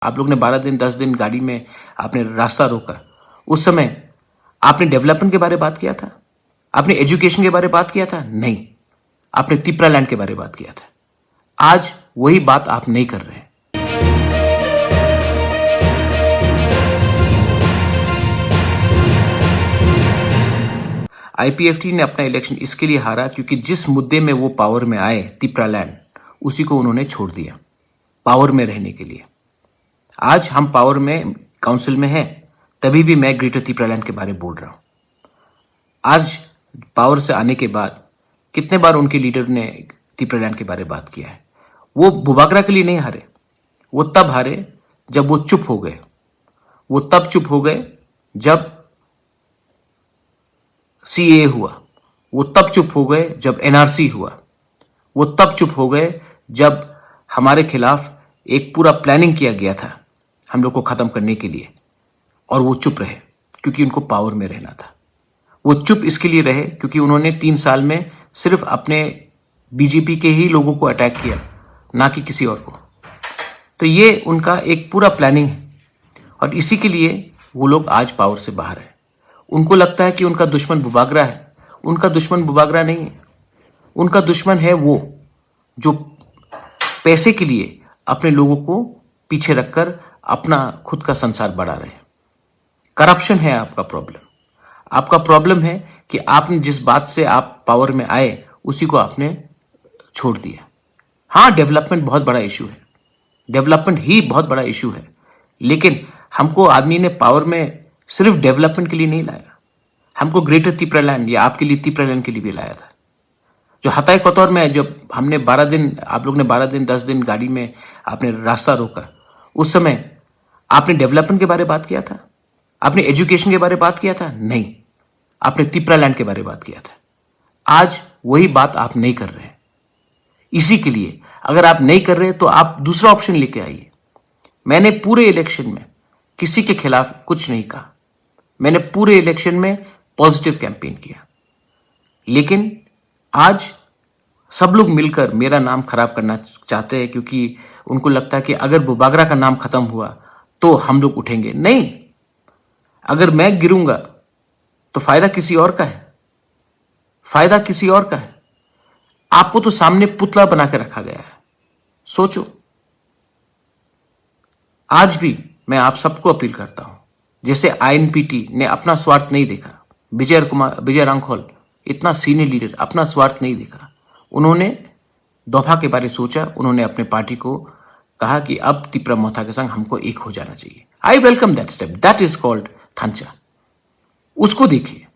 आप लोग ने 12 दिन 10 दिन गाड़ी में आपने रास्ता रोका, उस समय आपने डेवलपमेंट के बारे में बात किया था? आपने एजुकेशन के बारे में बात किया था? नहीं, आपने तिपरा लैंड के बारे में बात किया था। आज वही बात आप नहीं कर रहे हैं। आईपीएफटी ने अपना इलेक्शन इसके लिए हारा क्योंकि जिस मुद्दे में वो पावर में आए, तिपरा लैंड, उसी को उन्होंने छोड़ दिया पावर में रहने के लिए। आज हम पावर में काउंसिल में हैं, तभी भी मैं ग्रेटर तिपरा लैंड के बारे में बोल रहा हूं। आज पावर से आने के बाद कितने बार उनके लीडर ने तिपरा लैंड के बारे में बात किया है। वो बुबागरा के लिए नहीं हारे, वो तब हारे जब वो चुप हो गए। वो तब चुप हो गए जब सीए हुआ, वो तब चुप हो गए जब एनआरसी हुआ, वो तब चुप हो गए जब हमारे खिलाफ एक पूरा प्लानिंग किया गया था हम लोग को खत्म करने के लिए, और वो चुप रहे क्योंकि उनको पावर में रहना था। वो चुप इसके लिए रहे क्योंकि उन्होंने 3 साल में सिर्फ अपने बीजेपी के ही लोगों को अटैक किया, ना कि किसी और को। तो ये उनका एक पूरा प्लानिंग है, और इसी के लिए वो लोग आज पावर से बाहर है। उनको लगता है कि उनका दुश्मन बुबागरा है। उनका दुश्मन बुबागरा नहीं है, उनका दुश्मन है वो जो पैसे के लिए अपने लोगों को पीछे रखकर अपना खुद का संसार बढ़ा रहे हैं। करप्शन है आपका प्रॉब्लम। आपका प्रॉब्लम है कि आपने जिस बात से आप पावर में आए उसी को आपने छोड़ दिया। हाँ, डेवलपमेंट बहुत बड़ा इशू है, डेवलपमेंट ही बहुत बड़ा इशू है, लेकिन हमको आदमी ने पावर में सिर्फ डेवलपमेंट के लिए नहीं लाया, हमको ग्रेटर तिपरा लैंड या आपके लिए तिपरा लैंड के लिए भी लाया था। जो हताई कतौर में जब हमने 12 दिन, आप लोग ने 12 दिन 10 दिन गाड़ी में आपने रास्ता रोका, उस समय आपने डेवलपमेंट के बारे में बात किया था? आपने एजुकेशन के बारे में बात किया था? नहीं, आपने तिपरा लैंड के बारे में बात किया था। आज वही बात आप नहीं कर रहे हैं। इसी के लिए अगर आप नहीं कर रहे तो आप दूसरा ऑप्शन लेके आइए। मैंने पूरे इलेक्शन में किसी के खिलाफ कुछ नहीं कहा, मैंने पूरे इलेक्शन में पॉजिटिव कैंपेन किया, लेकिन आज सब लोग मिलकर मेरा नाम खराब करना चाहते हैं क्योंकि उनको लगता है कि अगर बुबागरा का नाम खत्म हुआ तो हम लोग उठेंगे। नहीं, अगर मैं गिरूंगा तो फायदा किसी और का है, फायदा किसी और का है। आपको तो सामने पुतला बना के रखा गया है। सोचो, आज भी मैं आप सबको अपील करता हूं, जैसे आईएनपीटी ने अपना स्वार्थ नहीं देखा, विजय रांखोल इतना सीनियर लीडर अपना स्वार्थ नहीं देखा, उन्होंने दोफा के बारे सोचा, उन्होंने अपने पार्टी को कहा कि अब तिपरा मोथा के संग हमको एक हो जाना चाहिए। I welcome that step, that is called थांचा। उसको देखिए,